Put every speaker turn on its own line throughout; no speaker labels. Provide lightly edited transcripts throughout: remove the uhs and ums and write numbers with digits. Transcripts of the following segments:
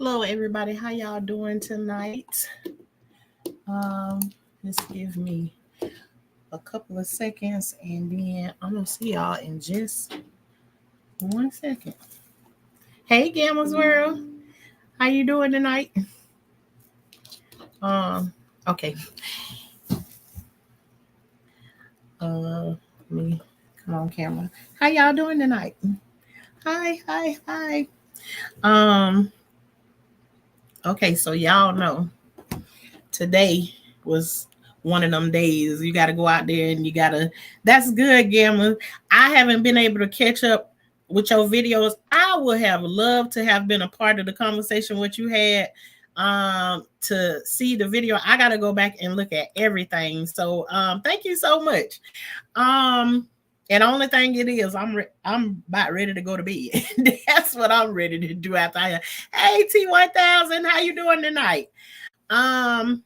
Hello, everybody. How y'all doing tonight? Just give me a couple of seconds, and then I'm gonna see y'all in just 1 second. Hey, Gamma's World. How you doing tonight? Um. Okay. Me. Come on, camera. How y'all doing tonight? Hi, hi, hi. Um. Okay, so y'all know today was one of them days you got to go out there and you got to. That's good, Gamma. I haven't been able to catch up with your videos. I would have loved to have been a part of the conversation what you had to see the video. I got to go back and look at everything. So thank you so much. And the only thing it is, I'm about ready to go to bed. That's what I'm ready to do after I. Hey T1000, how you doing tonight? Um,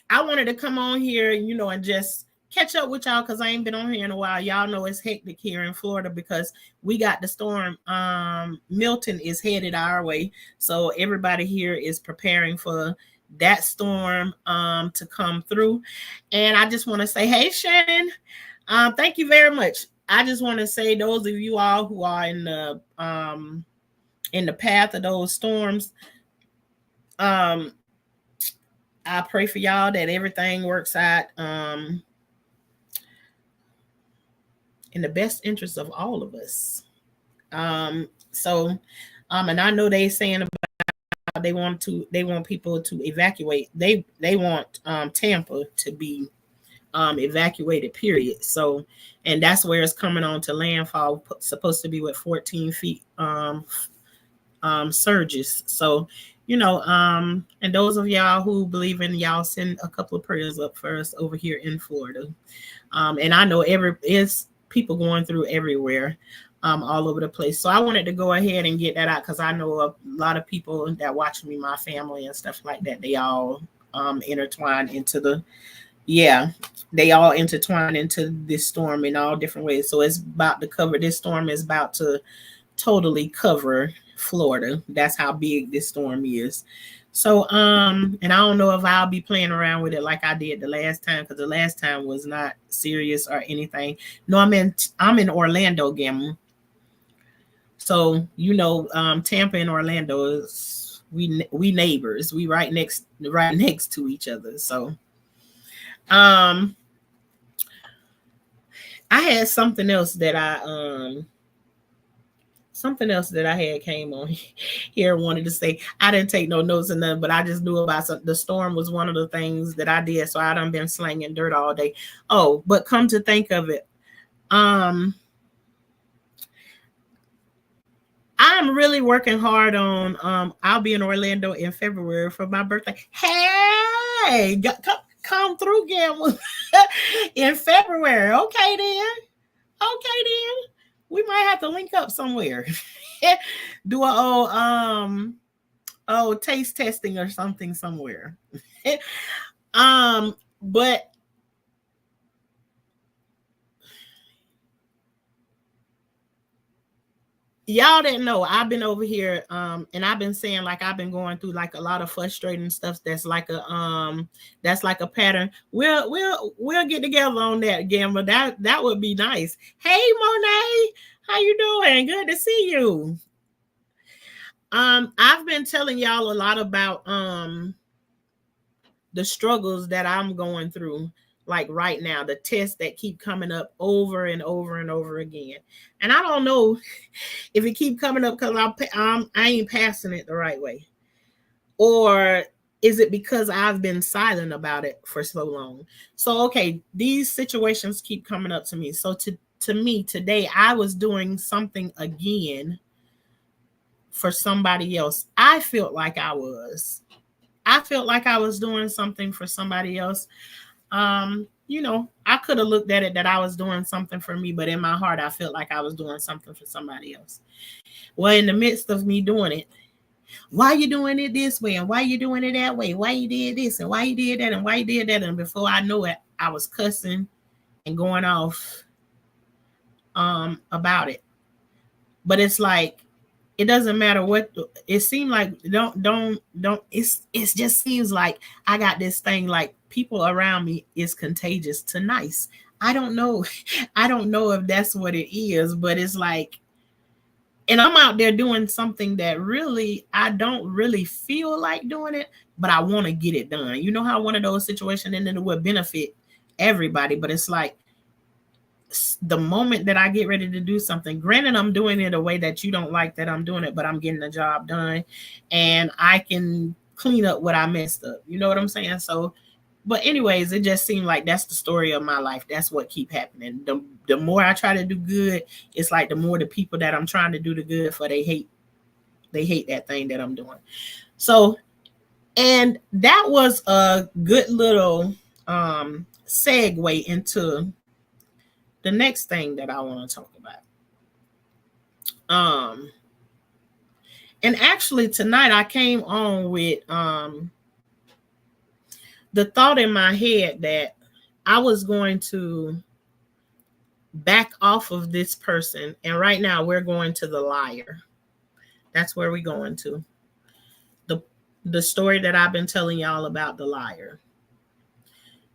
I wanted to come on here, and just catch up with y'all because I ain't been on here in a while. Y'all know it's hectic here in Florida because we got the storm. Milton is headed our way, so everybody here is preparing for that storm to come through. And I just want to say, hey Shannon, thank you very much. I just want to say those of you all who are in the path of those storms, I pray for y'all that everything works out in the best interest of all of us. And I know they saying about they want people to evacuate. They want Tampa to be evacuated, period. So, and that's where it's coming on to landfall, supposed to be with 14 feet surges. So, and those of y'all who believe in y'all, send a couple of prayers up for us over here in Florida. And I know it's people going through everywhere, all over the place. So I wanted to go ahead and get that out because I know a lot of people that watch me, my family and stuff like that. They all intertwine into they all intertwine into this storm in all different ways. So it's about to cover. This storm is about to totally cover Florida. That's how big this storm is. So and I don't know if I'll be playing around with it like I did the last time, because the last time was not serious or anything. No, I'm in Orlando, Gamma. So Tampa and Orlando is we neighbors. We right next to each other. So I had something else that I had came on here wanted to say. I didn't take no notes or nothing, but I just knew about the storm was one of the things that I did. So I done been slinging dirt all day. Oh, but come to think of it, I'm really working hard on I'll be in Orlando in February for my birthday. Hey, come through, Gamble. In February. Okay then. We might have to link up somewhere. Do a taste testing or something somewhere. But y'all didn't know I've been over here and I've been saying like I've been going through like a lot of frustrating stuff that's like a pattern. We'll get together on that again, but that would be nice. Hey Monet, how you doing? Good to see you. I've been telling y'all a lot about the struggles that I'm going through, like right now, the tests that keep coming up over and over and over again. And I don't know if it keep coming up because I ain't passing it the right way, or is it because I've been silent about it for so long? So okay, these situations keep coming up to me. So to me today, I was doing something again for somebody else. I felt like I was doing something for somebody else. I could have looked at it that I was doing something for me, but in my heart, I felt like I was doing something for somebody else. Well, in the midst of me doing it, why you doing it this way? And why you doing it that way? Why you did this? And why you did that? And why you did that? And before I know it, I was cussing and going off about it. But it's like, it doesn't matter what it seems like. Don't it just seems like I got this thing, like people around me is contagious to nice. I don't know. I don't know if that's what it is, but it's like, and I'm out there doing something that really I don't really feel like doing it, but I want to get it done. You know how one of those situations, and then it would benefit everybody, but it's like the moment that I get ready to do something, granted, I'm doing it a way that you don't like that I'm doing it, but I'm getting the job done and I can clean up what I messed up. You know what I'm saying? So, but anyways, it just seemed like that's the story of my life. That's what keep happening. The more I try to do good, it's like the more the people that I'm trying to do the good for, they hate that thing that I'm doing. So, and that was a good little segue into the next thing that I want to talk about. And actually tonight I came on with the thought in my head that I was going to back off of this person. And right now we're going to the liar. That's where we're going to. The story that I've been telling y'all about the liar.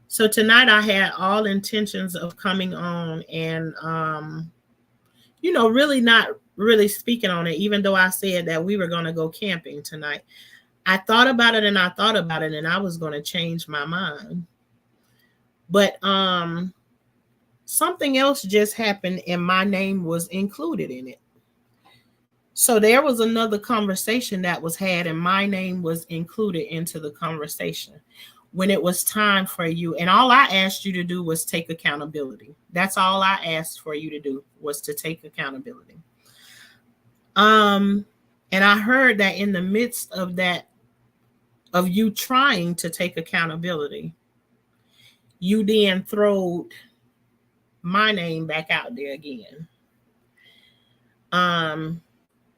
So tonight I had all intentions of coming on and, really not really speaking on it, even though I said that we were going to go camping tonight. I thought about it and I was going to change my mind. But something else just happened and my name was included in it. So there was another conversation that was had and my name was included into the conversation when it was time for you. And all I asked you to do was take accountability. That's all I asked for you to do, was to take accountability. And I heard that in the midst of that, of you trying to take accountability, you then throwed my name back out there again.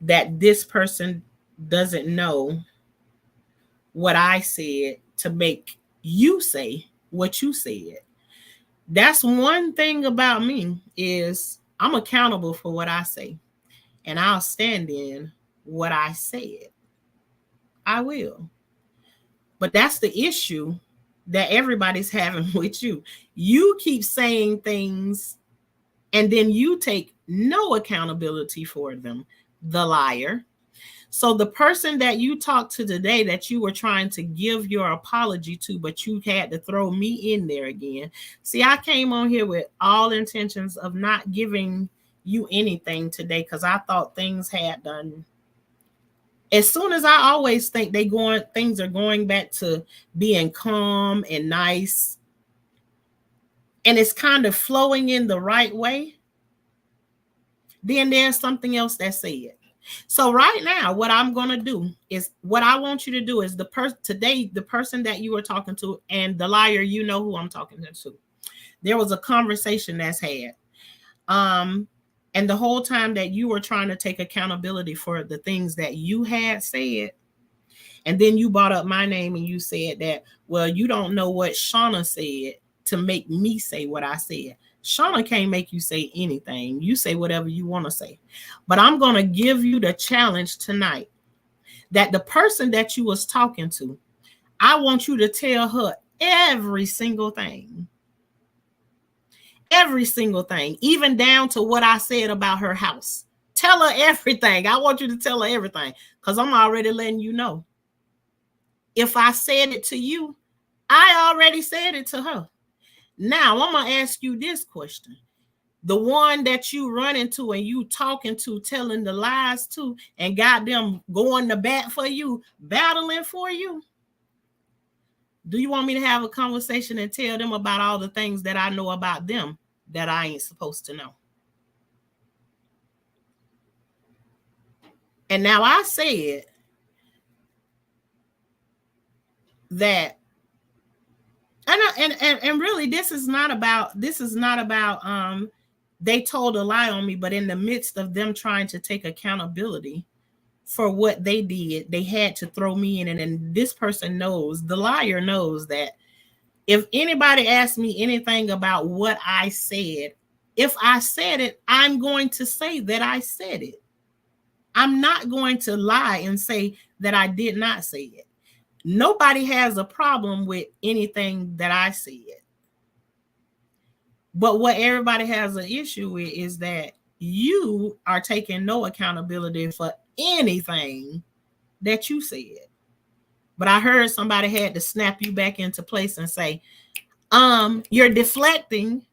That this person doesn't know what I said to make you say what you said. That's one thing about me, is I'm accountable for what I say, and I'll stand in what I said. I will. But that's the issue that everybody's having with you. You keep saying things and then you take no accountability for them. The liar. So the person that you talked to today that you were trying to give your apology to, but you had to throw me in there again. See, I came on here with all intentions of not giving you anything today because I thought things had done. As soon as I always think things are going back to being calm and nice, and it's kind of flowing in the right way, then there's something else that said. So right now, what I'm going to do is, what I want you to do is the person that you were talking to, and the liar, you know who I'm talking to. There was a conversation that's had. And the whole time that you were trying to take accountability for the things that you had said, and then you brought up my name and you said that, well, you don't know what Shauna said to make me say what I said. Shauna can't make you say anything. You say whatever you want to say. But I'm going to give you the challenge tonight that the person that you was talking to, I want you to tell her every single thing. Every single thing, even down to what I said about her house. Tell her everything. I want you to tell her everything, because I'm already letting you know. If I said it to you, I already said it to her. Now, I'm going to ask you this question. The one that you run into and you talking to, telling the lies to, and got them going to bat for you, battling for you. Do you want me to have a conversation and tell them about all the things that I know about them that I ain't supposed to know? And now I said that, and really, this is not about they told a lie on me, but in the midst of them trying to take accountability for what they did, they had to throw me in. And this person knows, the liar knows, that if anybody asks me anything about what I said, if I said it, I'm going to say that I said it. I'm not going to lie and say that I did not say it. Nobody has a problem with anything that I said. But what everybody has an issue with is that you are taking no accountability for anything that you said. But I heard somebody had to snap you back into place and say, you're deflecting,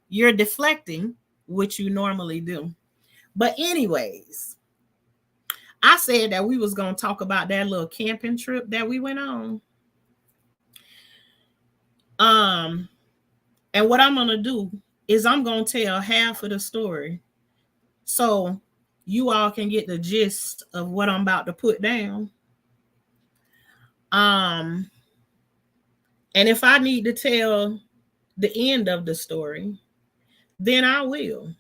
which you normally do. But anyways, I said that we was going to talk about that little camping trip that we went on. And what I'm going to do is I'm going to tell half of the story so you all can get the gist of what I'm about to put down. And if I need to tell the end of the story, then I will.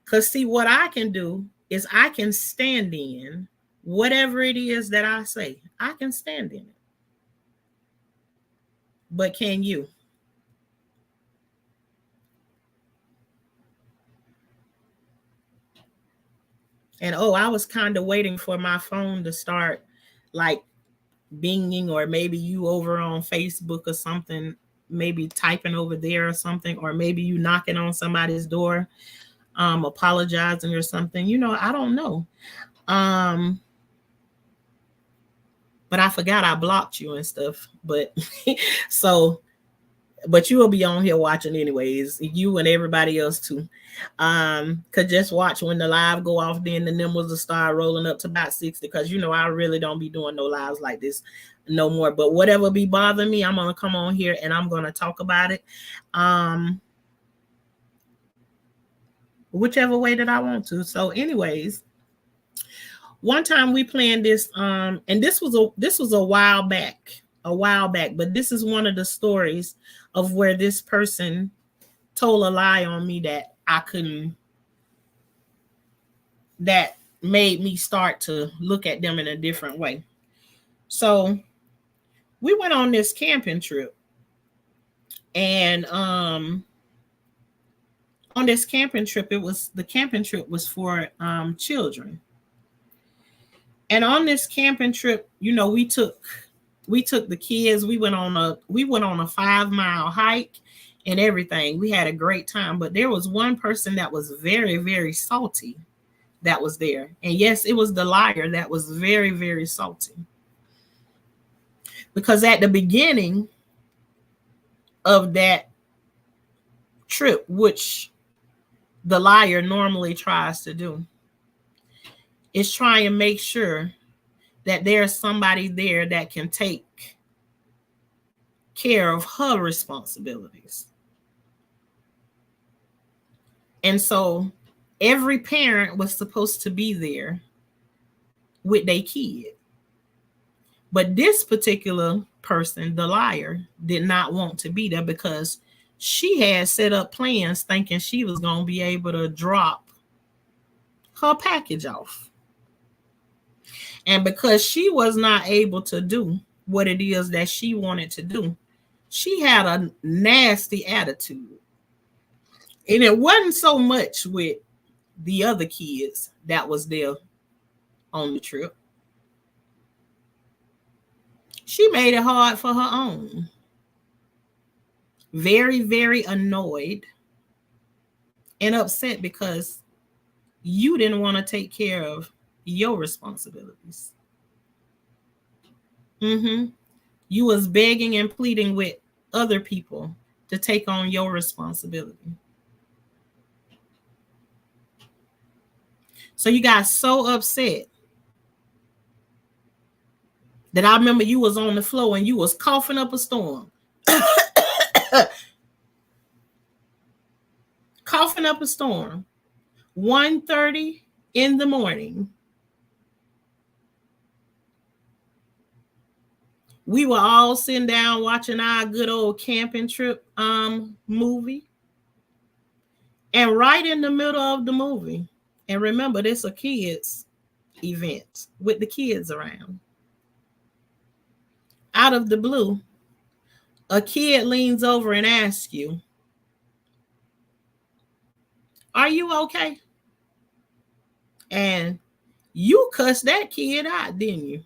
Because see, what I can do is I can stand in whatever it is that I say. I can stand in it. But can you? And I was kind of waiting for my phone to start like binging, or maybe you over on Facebook or something, maybe typing over there or something, or maybe you knocking on somebody's door, apologizing or something. I don't know. But I forgot I blocked you and stuff. But but you will be on here watching anyways, you and everybody else too. Could just watch when the live go off, then the numbers will start rolling up to about 60, because I really don't be doing no lives like this no more. But whatever be bothering me, I'm gonna come on here and I'm gonna talk about it whichever way that I want to. So anyways, one time we planned this, and this was a while back, but this is one of the stories of where this person told a lie on me that I couldn't, that made me start to look at them in a different way. So we went on this camping trip, and on this camping trip, the camping trip was for children. And on this camping trip, we took the kids. We went on a 5-mile hike and everything. We had a great time. But there was one person that was very, very salty that was there. And yes, it was the liar that was very, very salty. Because at the beginning of that trip, which the liar normally tries to do, is try and make sure that there's somebody there that can take care of her responsibilities. And so every parent was supposed to be there with their kid. But this particular person, the liar, did not want to be there because she had set up plans thinking she was going to be able to drop her package off. And because she was not able to do what it is that she wanted to do, she had a nasty attitude. And it wasn't so much with the other kids that was there on the trip. She made it hard for her own. Very, very annoyed and upset because you didn't want to take care of your responsibilities. You was begging and pleading with other people to take on your responsibility. So you got so upset that I remember you was on the floor and you was coughing up a storm. Coughing up a storm. 1:30 in the morning. We were all sitting down watching our good old camping trip movie. And right in the middle of the movie, and remember, this a kids event with the kids around. Out of the blue, a kid leans over and asks you, "Are you okay?" And You cussed that kid out, didn't you?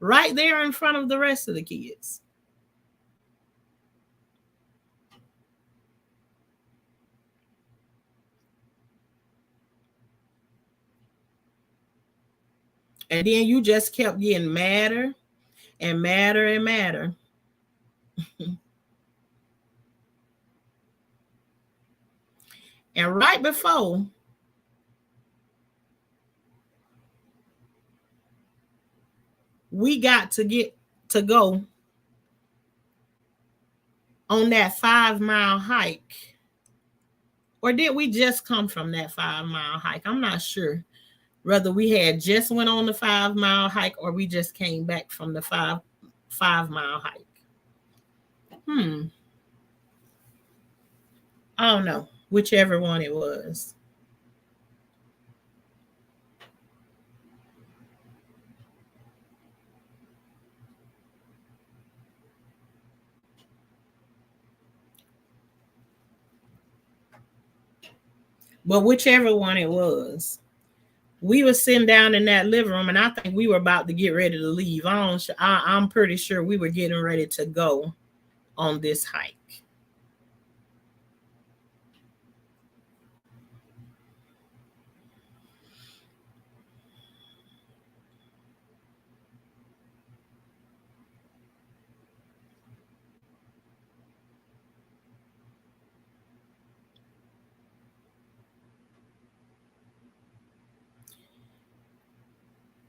Right there in front of the rest of the kids. And then you just kept getting madder and madder and madder. And right before we got to go on that 5-mile hike, or did we just come from that 5-mile hike? I'm not sure whether we had just went on the 5-mile hike or we just came back from the 5-mile hike. I don't know, whichever one it was. But whichever one it was, we were sitting down in that living room, and I think we were about to get ready to leave. I'm pretty sure we were getting ready to go on this hike.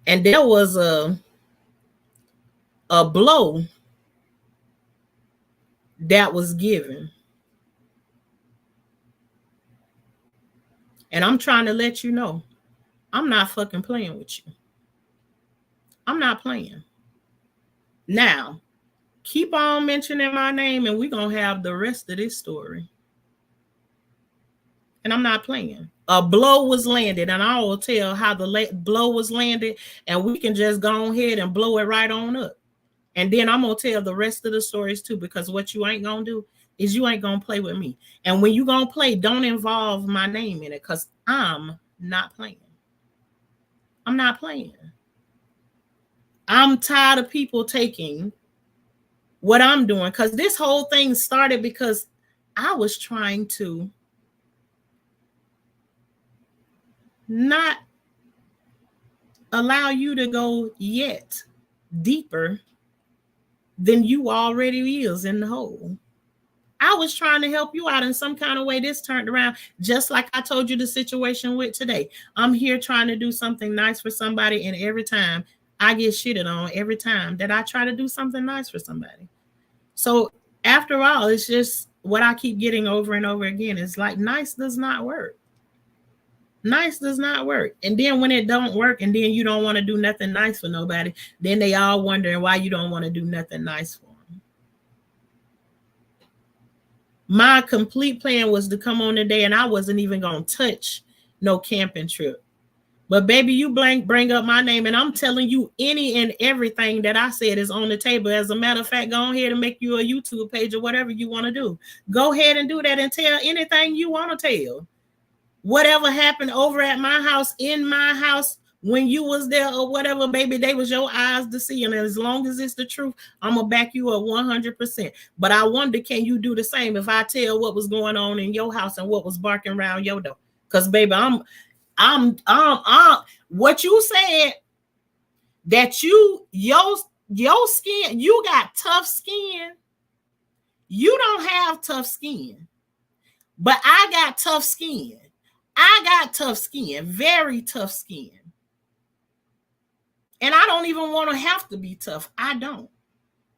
And there was a blow that was given. And I'm trying to let you know, I'm not fucking playing with you. I'm not playing. Now, keep on mentioning my name and we're going to have the rest of this story. And I'm not playing. A blow was landed, and I will tell how the blow was landed, and we can just go ahead and blow it right on up. And then I'm going to tell the rest of the stories too, because what you ain't going to do is you ain't going to play with me. And when you going to play, don't involve my name in it, because I'm not playing. I'm not playing. I'm tired of people taking what I'm doing, because this whole thing started because I was trying to not allow you to go yet deeper than you already is in the hole. I was trying to help you out in some kind of way. This turned around, just like I told you the situation with today. I'm here trying to do something nice for somebody, and every time I get shitted on, every time that I try to do something nice for somebody. So after all, it's just what I keep getting over and over again. It's like nice does not work. Nice does not work. And then when it don't work, and then you don't want to do nothing nice for nobody, then they all wondering why you don't want to do nothing nice for them. My complete plan was to come on today, and I wasn't even going to touch no camping trip. But baby, you bring up my name, and I'm telling you any and everything that I said is on the table. As a matter of fact, go ahead and make you a YouTube page or whatever you want to do. Go ahead and do that and tell anything you want to tell. Whatever happened over at my house, in my house, when you was there or whatever, baby, they was your eyes to see. And as long as it's the truth, I'm going to back you up 100%. But I wonder, can you do the same if I tell what was going on in your house and what was barking around your door? Because, baby, I'm what you said, that your skin, you got tough skin. You don't have tough skin, but I got tough skin. I got tough skin, very tough skin. And I don't even want to have to be tough. I don't.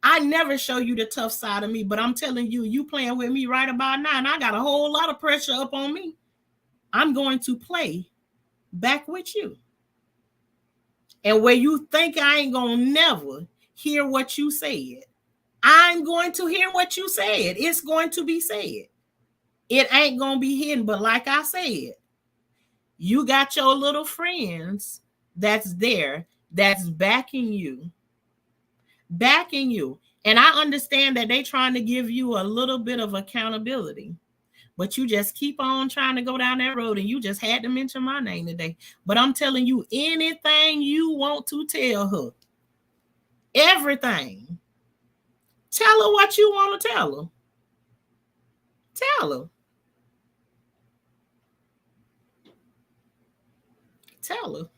I never show you the tough side of me, but I'm telling you, you playing with me right about now, and I got a whole lot of pressure up on me. I'm going to play back with you. And where you think I ain't going to never hear what you said, I'm going to hear what you said. It's going to be said. It ain't going to be hidden. But like I said, you got your little friends that's there, that's backing you. And I understand that they trying to give you a little bit of accountability. but you just keep on trying to go down that road, and you just had to mention my name today. But I'm telling you, anything you want to tell her, everything, tell her what you want to tell her. Tell her. Tell her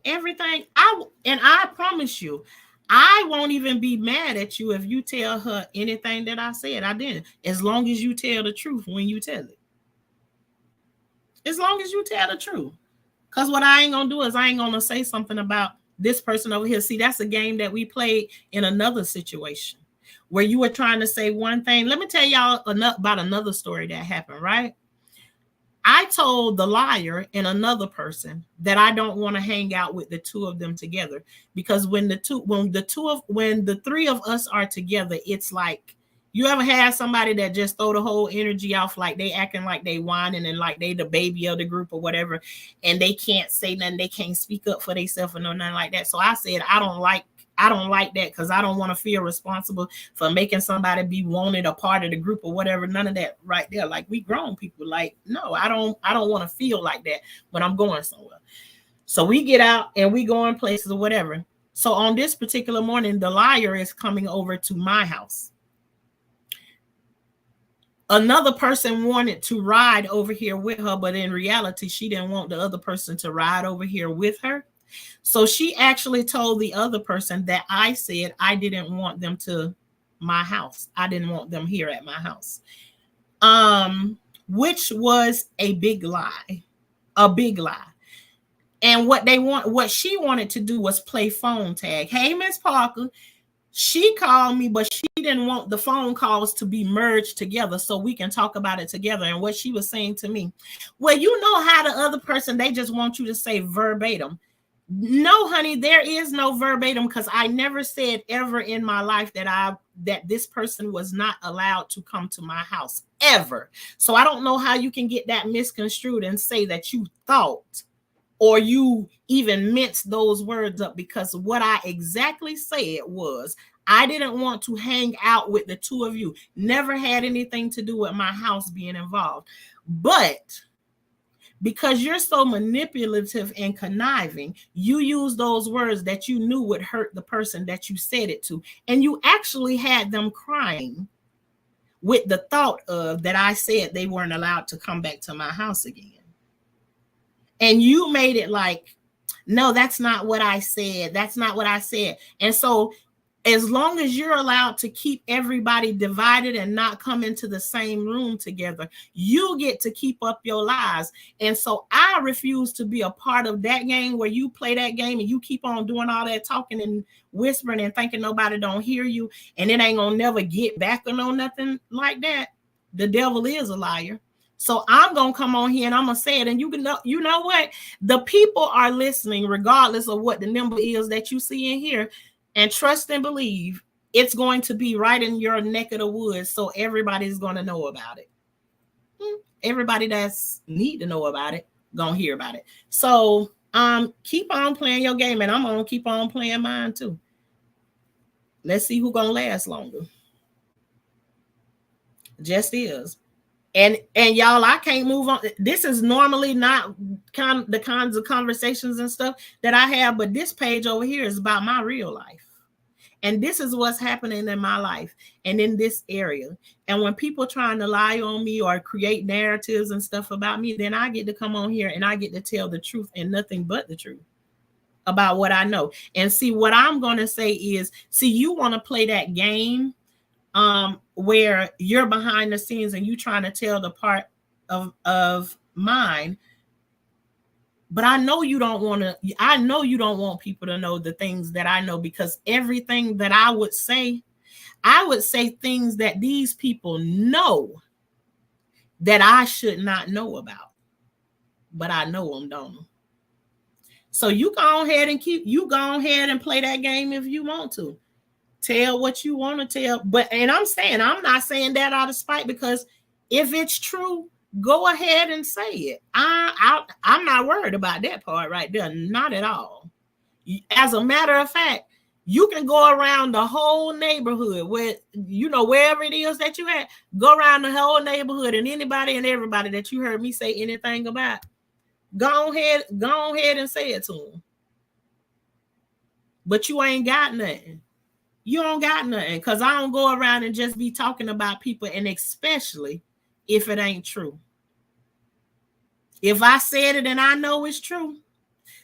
everything. I promise you, I won't even be mad at you if you tell her anything that I said. I didn't. As long as you tell the truth when you tell it. As long as you tell the truth. Because what I ain't going to do is I ain't going to say something about this person over here. See, that's a game that we played in another situation where you were trying to say one thing. Let me tell y'all about another story that happened, right? I told the liar and another person that I don't want to hang out with the two of them together, because when the three of us are together, it's like, you ever have somebody that just throw the whole energy off, like they acting like they whining and like they the baby of the group or whatever, and they can't say nothing, they can't speak up for themselves or nothing like that. So I said, I don't like that, because I don't want to feel responsible for making somebody be wanted a part of the group or whatever. None of that right there. Like, we grown people. Like, no, I don't want to feel like that when I'm going somewhere. So we get out and we go in places or whatever. So on this particular morning, the liar is coming over to my house. Another person wanted to ride over here with her, but in reality, she didn't want the other person to ride over here with her. So she actually told the other person that I said I didn't want them to my house. I didn't want them here at my house. Which was a big lie. A big lie. And what she wanted to do was play phone tag. Hey, Miss Parker. She called me, but she didn't want the phone calls to be merged together so we can talk about it together. And what she was saying to me, well, you know how the other person, they just want you to say verbatim. No, honey, there is no verbatim, because I never said ever in my life that this person was not allowed to come to my house, ever. So I don't know how you can get that misconstrued and say that you thought or you even minced those words up, because what I exactly said was, I didn't want to hang out with the two of you. Never had anything to do with my house being involved. But because you're so manipulative and conniving, you use those words that you knew would hurt the person that you said it to. And you actually had them crying with the thought of that I said they weren't allowed to come back to my house again. And you made it like, no, that's not what I said. That's not what I said. And so as long as you're allowed to keep everybody divided and not come into the same room together, you get to keep up your lies. And so I refuse to be a part of that game where you play that game and you keep on doing all that talking and whispering and thinking nobody don't hear you, and it ain't gonna never get back or no nothing like that. The devil is a liar. So I'm going to come on here and I'm going to say it. And you know what? The people are listening regardless of what the number is that you see in here. And trust and believe it's going to be right in your neck of the woods. So everybody's going to know about it. Everybody that's need to know about it, going to hear about it. So keep on playing your game, and I'm going to keep on playing mine too. Let's see who's going to last longer. Just is. And y'all, I can't move on. This is normally not the kinds of conversations and stuff that I have, but this page over here is about my real life. And this is what's happening in my life and in this area. And when people trying to lie on me or create narratives and stuff about me, then I get to come on here and I get to tell the truth and nothing but the truth about what I know. And see, what I'm going to say is, see, you want to play that game where you're behind the scenes and you trying to tell the part of mine, but I know you don't want people to know the things that I know, because everything that I would say things that these people know that I should not know about, but I know them, don't I? So you go ahead and play that game if you want to. Tell what you want to tell. And I'm not saying that out of spite, because if it's true, go ahead and say it. I'm not worried about that part right there. Not at all. As a matter of fact, You can go around the whole neighborhood where, wherever it is that you had, go around the whole neighborhood, and anybody and everybody that you heard me say anything about, go ahead and say it to them. But you ain't got nothing. You don't got nothing, because I don't go around and just be talking about people, and especially if it ain't true. If I said it and I know it's true,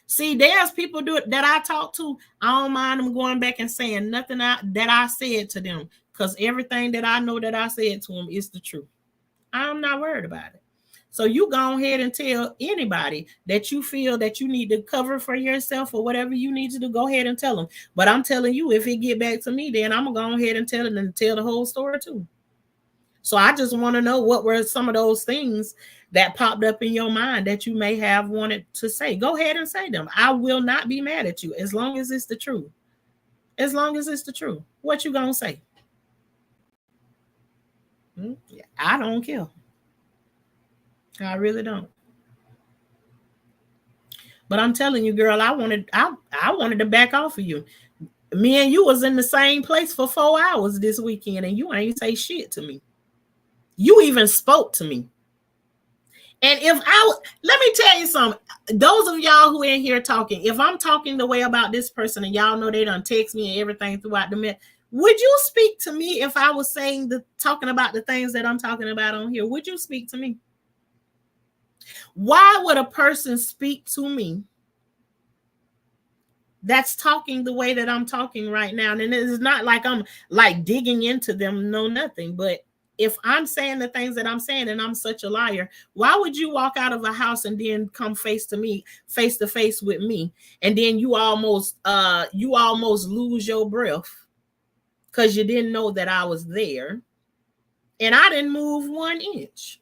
see, there's people that I talk to, I don't mind them going back and saying nothing that I said to them, because everything that I know that I said to them is the truth. I'm not worried about it. So you go ahead and tell anybody that you feel that you need to cover for yourself or whatever you need to do, go ahead and tell them. But I'm telling you, if it get back to me, then I'm going to go ahead and tell it and tell the whole story too. So I just want to know, what were some of those things that popped up in your mind that you may have wanted to say. Go ahead and say them. I will not be mad at you as long as it's the truth. As long as it's the truth. What you gonna say? I don't care. I really don't. But I'm telling you, girl, I wanted to back off of you. Me and you was in the same place for 4 hours this weekend, and you ain't say shit to me. You even spoke to me. And let me tell you something. Those of y'all who in here talking, if I'm talking the way about this person and y'all know they done text me and everything throughout the minute, would you speak to me if I was talking about the things that I'm talking about on here? Would you speak to me? Why would a person speak to me that's talking the way that I'm talking right now? And it's not like I'm like digging into them, no nothing, but if I'm saying the things that I'm saying and I'm such a liar, why would you walk out of a house and then come face to face with me, and then you almost lose your breath because you didn't know that I was there, and I didn't move 1 inch.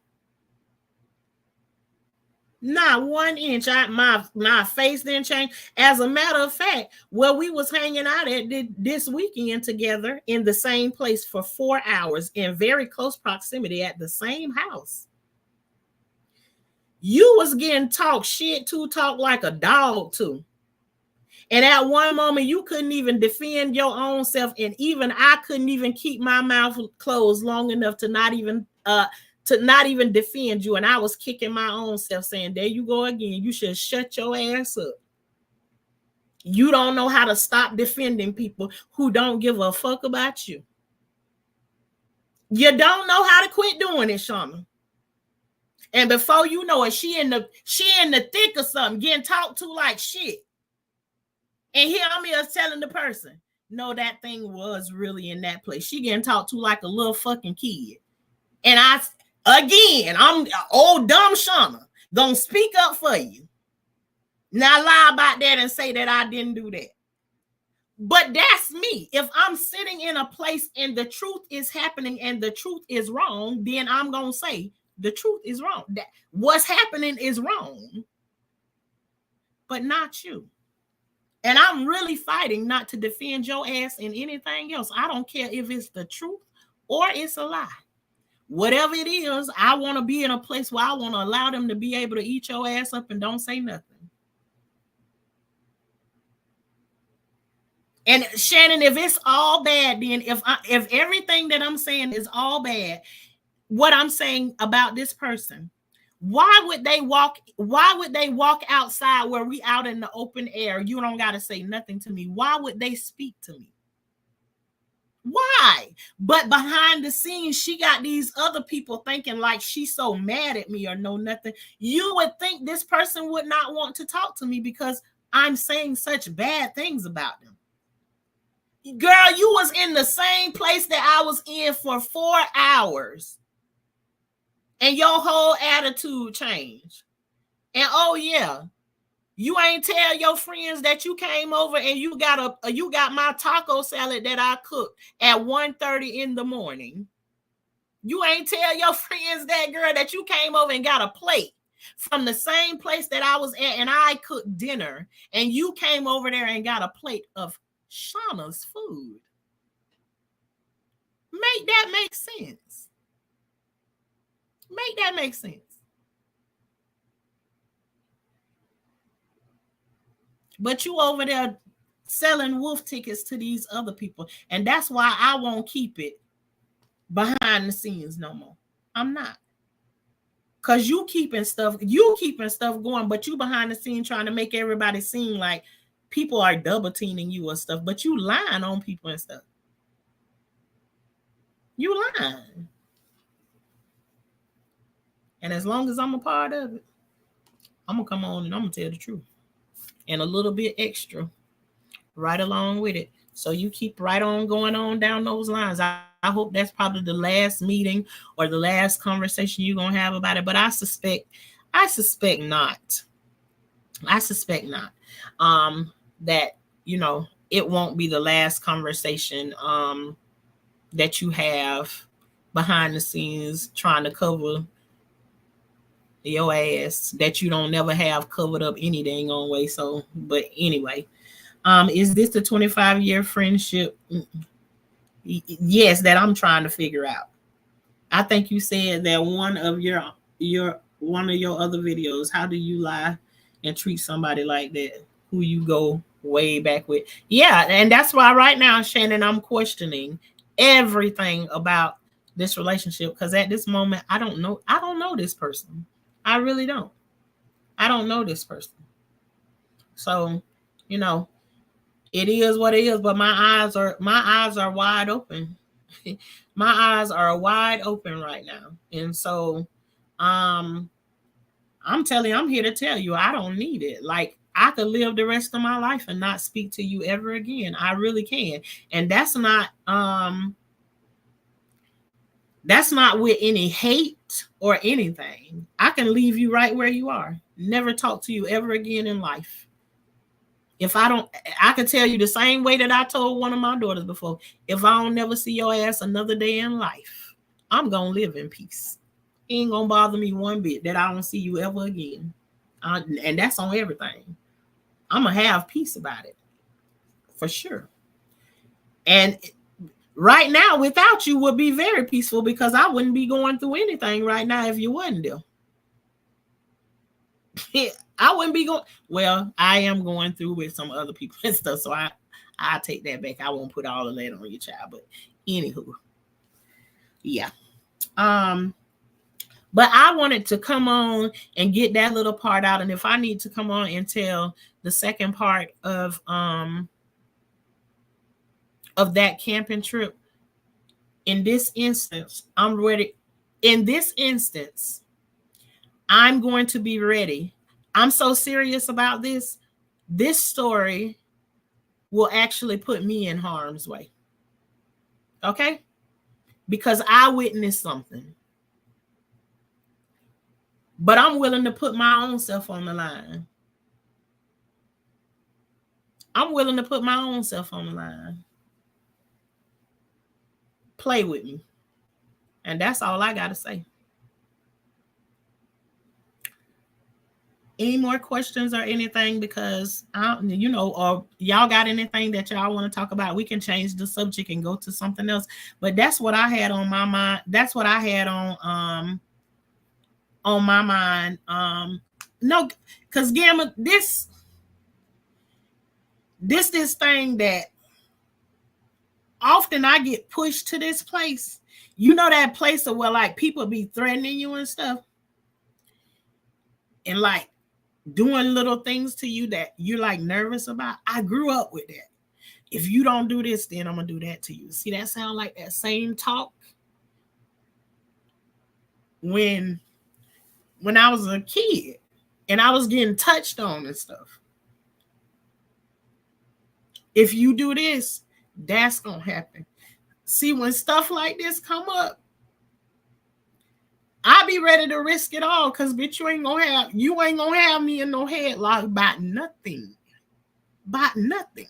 Not 1 inch. My face didn't change. As a matter of fact, where we was hanging out at this weekend together in the same place for 4 hours in very close proximity at the same house, you was getting talk shit to, talk like a dog to. And at one moment, you couldn't even defend your own self, and even I couldn't even keep my mouth closed long enough to not even defend you. And I was kicking my own self, saying, there you go again. You should shut your ass up. You don't know how to stop defending people who don't give a fuck about you. You don't know how to quit doing it, Shauna. And before you know it, she in the thick of something, getting talked to like shit. And here I'm here telling the person, no, that thing was really in that place. She getting talked to like a little fucking kid. And I'm old dumb Shauna, gonna speak up for you. Now lie about that and say that I didn't do that. But that's me. If I'm sitting in a place and the truth is happening and the truth is wrong, then I'm gonna say the truth is wrong. That what's happening is wrong, but not you. And I'm really fighting not to defend your ass in anything else. I don't care if it's the truth or it's a lie. Whatever it is, I want to be in a place where I want to allow them to be able to eat your ass up and don't say nothing. And Shannon, if it's all bad, then if everything that I'm saying is all bad, what I'm saying about this person, why would they walk outside where we out in the open air? You don't got to say nothing to me. Why would they speak to me? Why? But behind the scenes, she got these other people thinking like she's so mad at me or no nothing. You would think this person would not want to talk to me because I'm saying such bad things about them. Girl, you was in the same place that I was in for 4 hours. And your whole attitude changed. And oh yeah, you ain't tell your friends that you came over and you got my taco salad that I cooked at 1:30 in the morning. You ain't tell your friends that, girl, that you came over and got a plate from the same place that I was at and I cooked dinner, and you came over there and got a plate of Shauna's food. Make that make sense. Make that make sense. But you over there selling wolf tickets to these other people. And that's why I won't keep it behind the scenes no more. I'm not. Cause you keeping stuff going, but you behind the scene trying to make everybody seem like people are double teaming you or stuff, but you lying on people and stuff. You lying. And as long as I'm a part of it, I'm gonna come on and I'm gonna tell the truth. And a little bit extra right along with it. So you keep right on going on down those lines. I hope that's probably the last meeting or the last conversation you're gonna have about it. But I suspect not. I suspect not. That, you know, it won't be the last conversation that you have behind the scenes trying to cover your ass that you don't never have covered up any dang on way. So, but anyway, is this the 25-year friendship? Yes, that I'm trying to figure out. I think you said that one of your other videos, how do you lie and treat somebody like that who you go way back with? Yeah, and that's why right now, Shannon, I'm questioning everything about this relationship, because at this moment I don't know this person. I really don't. I don't know this person. So, you know, it is what it is, but my eyes are wide open. My eyes are wide open right now. And so I'm here to tell you, I don't need it. Like, I could live the rest of my life and not speak to you ever again. I really can. And that's not with any hate or anything. I can leave you right where you are. Never talk to you ever again in life. If I can tell you the same way that I told one of my daughters before, if I don't never see your ass another day in life, I'm going to live in peace. It ain't going to bother me one bit that I don't see you ever again. And that's on everything. I'm going to have peace about it. For sure. And right now, without you would be very peaceful, because I wouldn't be going through anything right now if you wasn't there. I wouldn't be going. Well, I am going through with some other people and stuff, so I'll take that back. I won't put all of that on your child. But anywho, yeah. But I wanted to come on and get that little part out, and if I need to come on and tell the second part of that camping trip, in this instance, I'm ready. In this instance, I'm going to be ready. I'm so serious about this. This story will actually put me in harm's way. Okay? Because I witnessed something. But I'm willing to put my own self on the line. I'm willing to put my own self on the line. Play with me. And that's all I got to say. Any more questions or anything? Because or y'all got anything that y'all want to talk about, we can change the subject and go to something else. But that's what I had on my mind. That's what I had on my mind. No, because Gamma, this thing that often I get pushed to this place. You know, that place of where like people be threatening you and stuff, and like doing little things to you that you're like nervous about. I grew up with that. If you don't do this, then I'm gonna do that to you. See, that sound like that same talk when I was a kid and I was getting touched on and stuff. If you do this, that's gonna happen. See, when stuff like this come up, I be ready to risk it all, because bitch, you ain't gonna have me in no headlock about nothing. About nothing.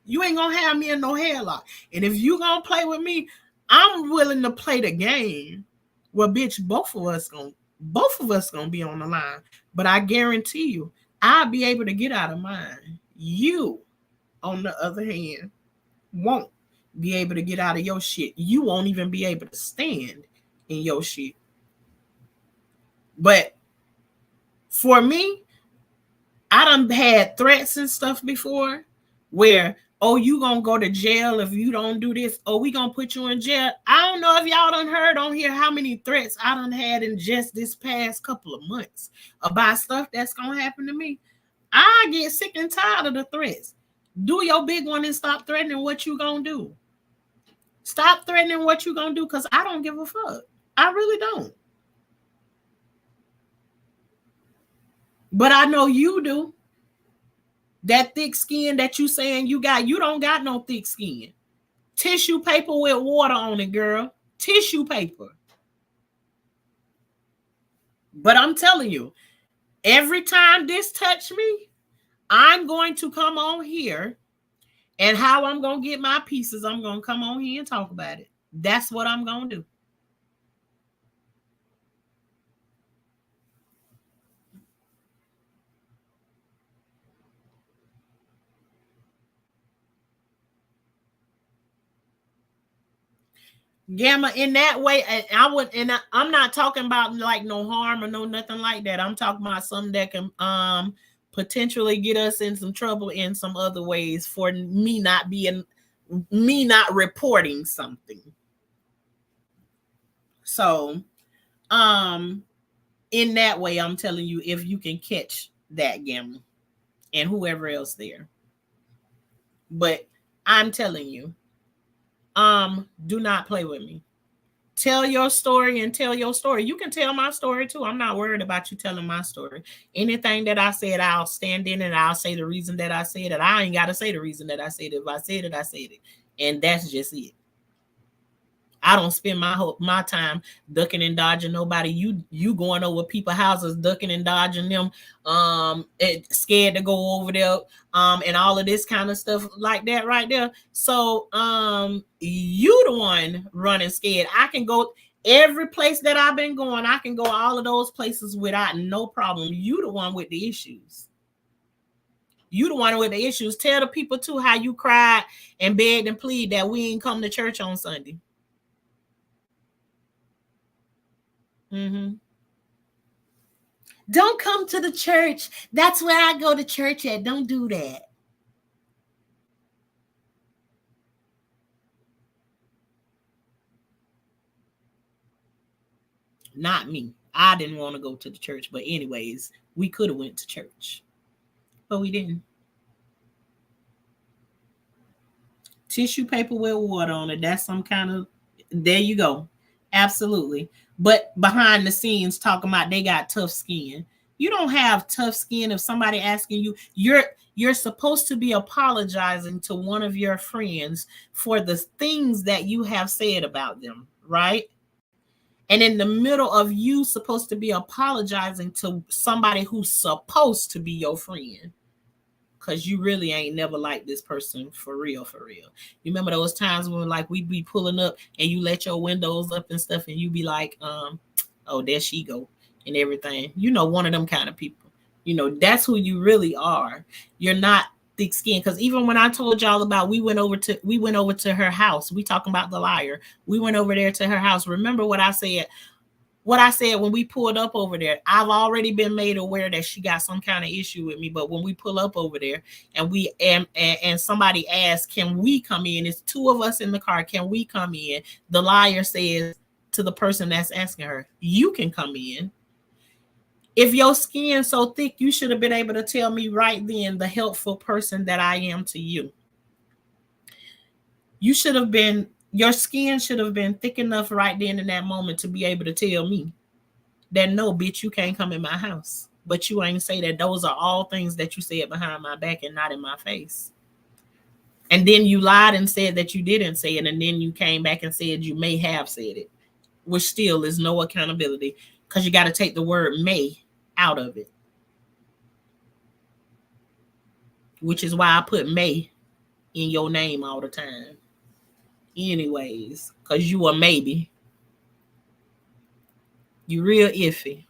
You ain't gonna have me in no headlock. And if you gonna play with me, I'm willing to play the game where bitch, both of us gonna be on the line. But I guarantee you, I'll be able to get out of mine. You, on the other hand, won't be able to get out of your shit. You won't even be able to stand in your shit. But for me, I done had threats and stuff before, where, oh, you gonna go to jail if you don't do this, oh, we gonna put you in jail. I don't know if y'all done heard on here how many threats I done had in just this past couple of months about stuff that's gonna happen to me. I get sick and tired of the threats. Do your big one and stop threatening what you gonna do. Stop threatening what you gonna do, because I don't give a fuck. I really don't. But I know you do. That thick skin that you saying you got, you don't got no thick skin. Tissue paper with water on it, girl. Tissue paper. But I'm telling you, every time this touch me, I'm going to come on here, and how I'm going to get my pieces, I'm going to come on here and talk about it. That's what I'm going to do. Gamma, in that way, I'm not talking about like no harm or no nothing like that. I'm talking about something that can potentially get us in some trouble in some other ways for me not reporting something. So in that way, I'm telling you, if you can catch that, Gamma, and whoever else there. But I'm telling you, do not play with me. Tell your story and tell your story. You can tell my story too. I'm not worried about you telling my story. Anything that I said, I'll stand in and I'll say the reason that I said it. I ain't got to say the reason that I said it. If I said it, I said it. And that's just it. I don't spend my time ducking and dodging nobody. You going over people's houses, ducking and dodging them, scared to go over there, and all of this kind of stuff like that right there. So you the one running scared. I can go every place that I've been going. I can go all of those places without no problem. You the one with the issues. You the one with the issues. Tell the people too how you cried and begged and plead that we ain't come to church on Sunday. Mm-hmm. Don't come to the church. That's where I go to church at. Don't do that. Not me. I didn't want to go to the church. But anyways, we could have went to church. But we didn't. Tissue paper with water on it. That's some kind of, there you go. Absolutely. But behind the scenes talking about they got tough skin. You don't have tough skin if somebody asking you, you're supposed to be apologizing to one of your friends for the things that you have said about them, right? And in the middle of you supposed to be apologizing to somebody who's supposed to be your friend, because you really ain't never liked this person for real, for real. You remember those times when like we'd be pulling up and you let your windows up and stuff and you be like, oh, there she go and everything. You know, one of them kind of people. You know, that's who you really are. You're not thick skin. Because even when I told y'all about we went over to her house, we talking about the liar. We went over there to her house. Remember what I said? What I said when we pulled up over there, I've already been made aware that she got some kind of issue with me. But when we pull up over there and we and somebody asks, can we come in? It's two of us in the car. Can we come in? The liar says to the person that's asking her, you can come in. If your skin's so thick, you should have been able to tell me right then the helpful person that I am to you. You should have been, your skin should have been thick enough right then in that moment to be able to tell me that no, bitch, you can't come in my house. But you ain't say that. Those are all things that you said behind my back and not in my face. And then you lied and said that you didn't say it. And then you came back and said you may have said it, which still is no accountability because you got to take the word may out of it. Which is why I put may in your name all the time. Anyways, because you a maybe. You real iffy.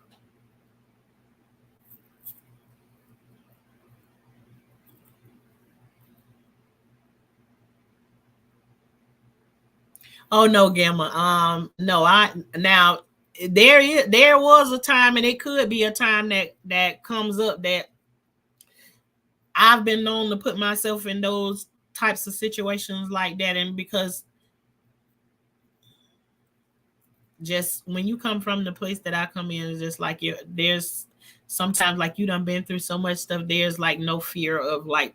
Oh no, Gamma. No, there was a time, and it could be a time that comes up that I've been known to put myself in those types of situations like that. And because just when you come from the place that I come in, it's just like there's sometimes like you done been through so much stuff. There's like no fear of like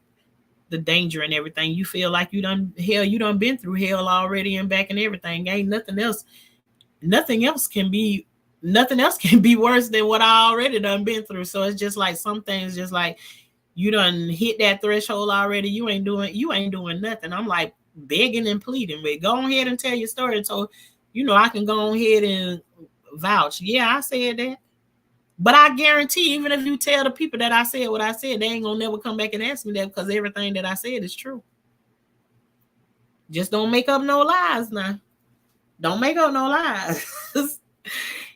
the danger and everything. You feel like you done been through hell already and back and everything. Ain't nothing else. Nothing else can be worse than what I already done been through. So it's just like some things just like you done hit that threshold already. You ain't doing nothing. I'm like begging and pleading, but go ahead and tell your story. So, I can go ahead and vouch. Yeah, I said that. But I guarantee, even if you tell the people that I said what I said, they ain't gonna never come back and ask me that because everything that I said is true. Just don't make up no lies now. Don't make up no lies.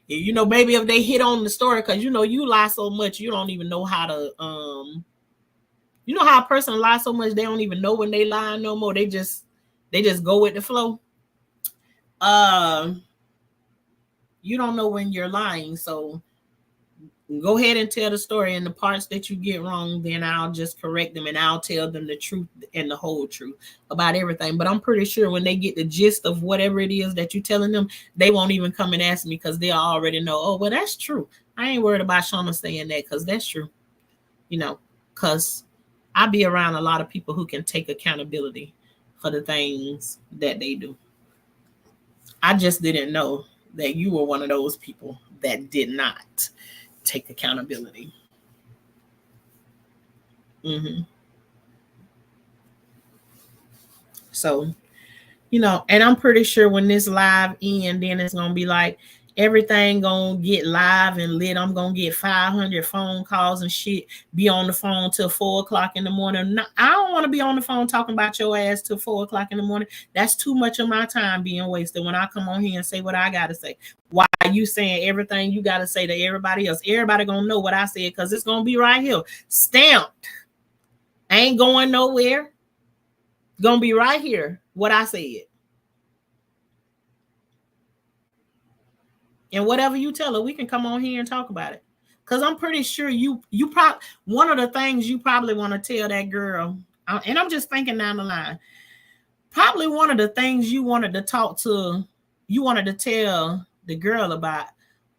Maybe if they hit on the story, because you lie so much, you don't even know how to how a person lies so much they don't even know when they lie no more. They just go with the flow. You don't know when you're lying, so go ahead and tell the story, and the parts that you get wrong, then I'll just correct them and I'll tell them the truth and the whole truth about everything. But I'm pretty sure when they get the gist of whatever it is that you're telling them, they won't even come and ask me because they already know, oh, well, that's true. I ain't worried about Shauna saying that because that's true. Because I be around a lot of people who can take accountability for the things that they do. I just didn't know that you were one of those people that did not take accountability. Mm-hmm. So, and I'm pretty sure when this live end, then it's gonna be like everything gonna get live and lit. I'm gonna get 500 phone calls and shit. Be on the phone till 4:00 in the morning. No, I don't want to be on the phone talking about your ass till 4:00 in the morning. That's too much of my time being wasted when I come on here and say what I gotta say. Why are you saying everything you gotta say to everybody else? Everybody gonna know what I said because it's gonna be right here, stamped. Ain't going nowhere. Gonna be right here what I said. And whatever you tell her, we can come on here and talk about it. Cause I'm pretty sure you probably one of the things you probably want to tell that girl, and I'm just thinking down the line, probably one of the things you wanted to tell the girl about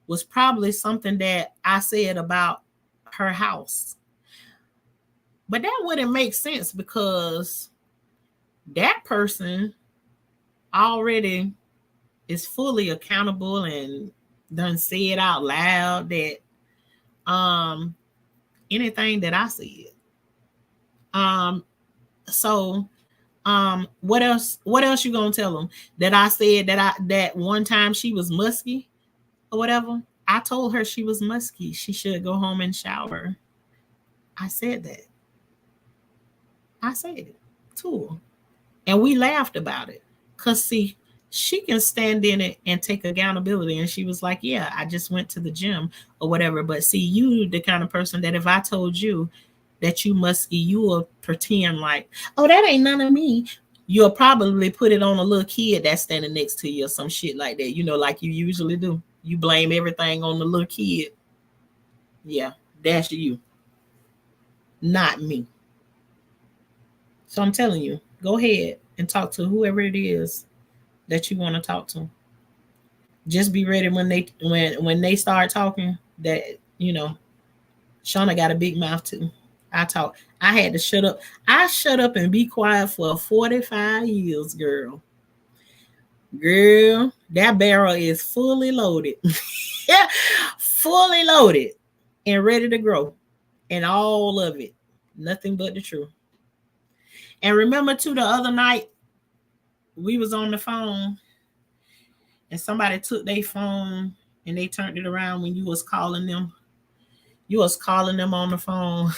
was probably something that I said about her house. But that wouldn't make sense because that person already is fully accountable and done said out loud that anything that I said. So what else you gonna tell them? That I said that one time she was musky or whatever? I told her she was musky. She should go home and shower. I said that. I said it to her. And we laughed about it. Cause see, she can stand in it and take accountability. And she was like, yeah, I just went to the gym or whatever. But see, you the kind of person that if I told you that you musky, you will pretend like, oh, that ain't none of me. You'll probably put it on a little kid that's standing next to you or some shit like that, like you usually do. You blame everything on the little kid. Yeah, that's you. Not me. So I'm telling you, go ahead and talk to whoever it is that you want to talk to. Just be ready when they start talking that, Shauna got a big mouth too. I had to shut up. I shut up and be quiet for 45 years, girl. Girl, that barrel is fully loaded. Fully loaded and ready to grow. And all of it. Nothing but the truth. And remember too, the other night we was on the phone and somebody took their phone and they turned it around when you was calling them. You was calling them on the phone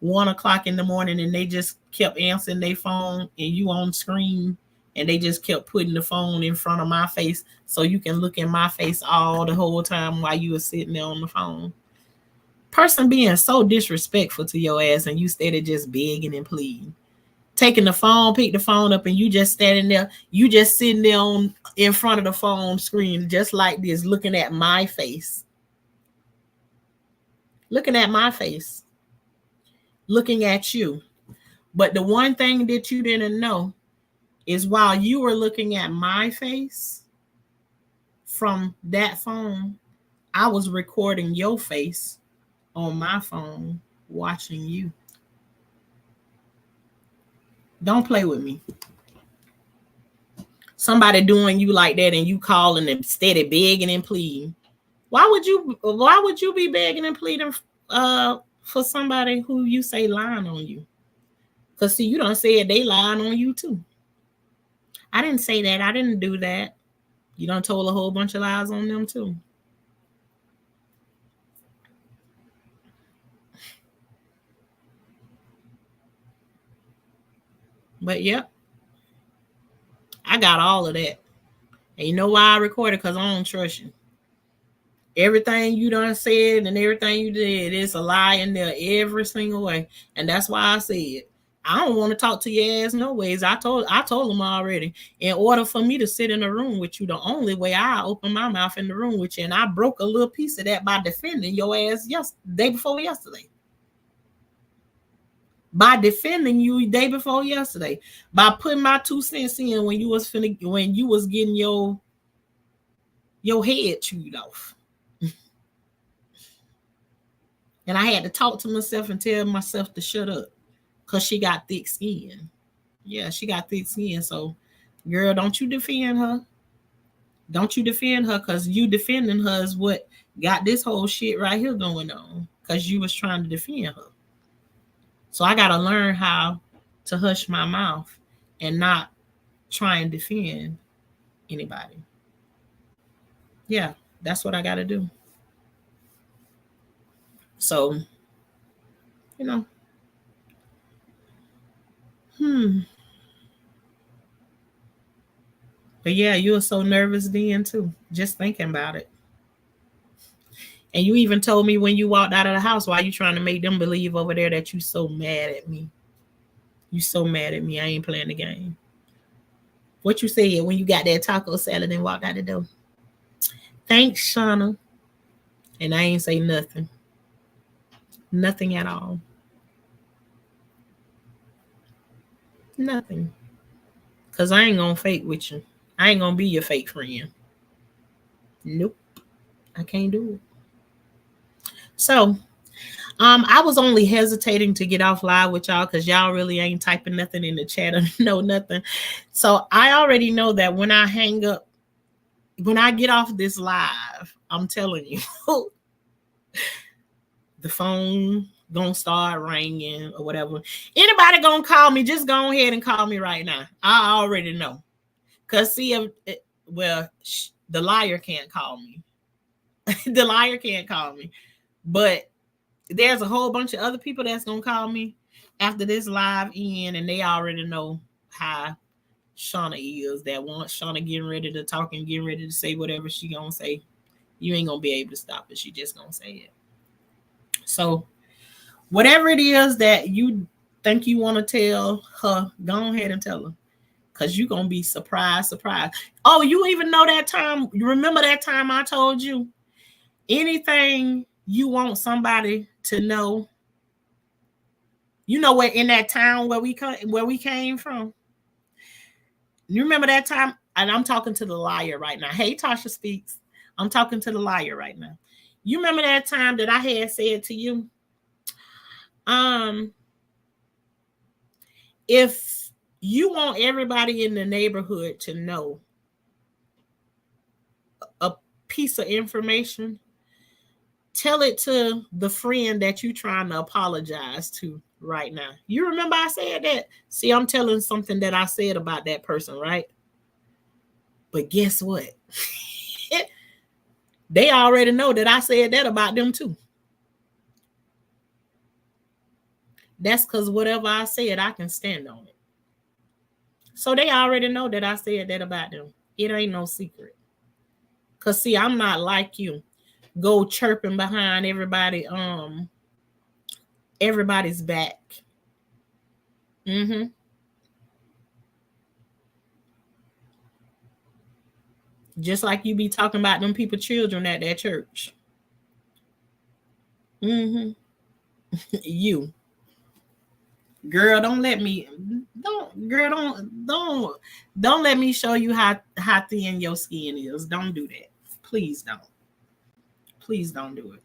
1:00 in the morning and they just kept answering their phone and you on screen and they just kept putting the phone in front of my face so you can look in my face all the whole time while you were sitting there on the phone. Person being so disrespectful to your ass and you steady just begging and pleading. Taking the phone, pick the phone up and you just standing there, you just sitting there in front of the phone screen just like this, looking at my face. Looking at my face. looking at you. But the one thing that you didn't know is while you were looking at my face from that phone, I was recording your face on my phone, watching you. Don't play with me. Somebody doing you like that and you calling them steady begging and pleading. Why would you be begging and pleading for somebody who you say lying on you? Because see, you don't say it, they lying on you too. I didn't say that. I didn't do that. You done told a whole bunch of lies on them too. But yep, I got all of that. And you know why I recorded? Because I don't trust you. Everything you done said and everything you did is a lie in there every single way. And that's why I said, I don't want to talk to your ass no ways. I told them already. In order for me to sit in a room with you, the only way I open my mouth in the room with you, and I broke a little piece of that by defending your ass day before yesterday. By defending you day before yesterday. By putting my 2 cents in when you was getting your head chewed off. And I had to talk to myself and tell myself to shut up. Because she got thick skin. Yeah, she got thick skin. So, girl, don't you defend her. Don't you defend her, because you defending her is what got this whole shit right here going on. Because you was trying to defend her. So I got to learn how to hush my mouth and not try and defend anybody. Yeah, that's what I got to do. So, you know. But yeah, you were so nervous then too, just thinking about it. And you even told me when you walked out of the house, why you trying to make them believe over there that you so mad at me. You so mad at me. I ain't playing the game. What you said when you got that taco salad and walked out the door? Thanks, Shauna. And I ain't say nothing. Nothing at all. Nothing. Because I ain't going to fake with you. I ain't going to be your fake friend. Nope. I can't do it. So, I was only hesitating to get off live with y'all because y'all really ain't typing nothing in the chat or no nothing. So I already know that when I hang up, when I get off this live, I'm telling you, the phone gonna start ringing or whatever. Anybody gonna call me, just go ahead and call me right now. I already know. Because see, the liar can't call me. The liar can't call me. But there's a whole bunch of other people that's gonna call me after this live end, and they already know how Shauna is. That once Shauna getting ready to talk and getting ready to say whatever she gonna say, you ain't gonna be able to stop it. She just gonna say it. So whatever it is that you think you want to tell her, go ahead and tell her. Because you're gonna be surprised. Oh, you even know that time? You remember that time I told you? Anything you want somebody to know, you know, where in that town where we came from. You remember that time? And I'm talking to the liar right now. Hey, Tasha Speaks. I'm talking to the liar right now. You remember that time that I had said to you, if you want everybody in the neighborhood to know a piece of information, tell it to the friend that you're trying to apologize to right now. You remember I said that? See, I'm telling something that I said about that person, right? But guess what? They already know that I said that about them too. That's because whatever I said, I can stand on it. So they already know that I said that about them. It ain't no secret. Because see, I'm not like you. Go chirping behind everybody's back. Just like you be talking about them people children at that church. You. Girl, don't let me don't let me show you how thin your skin is. Don't do that. Please don't. Please don't do it.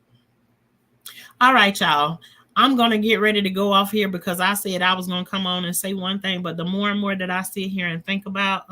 All right, y'all. I'm gonna get ready to go off here because I said I was gonna come on and say one thing, but the more and more that I sit here and think about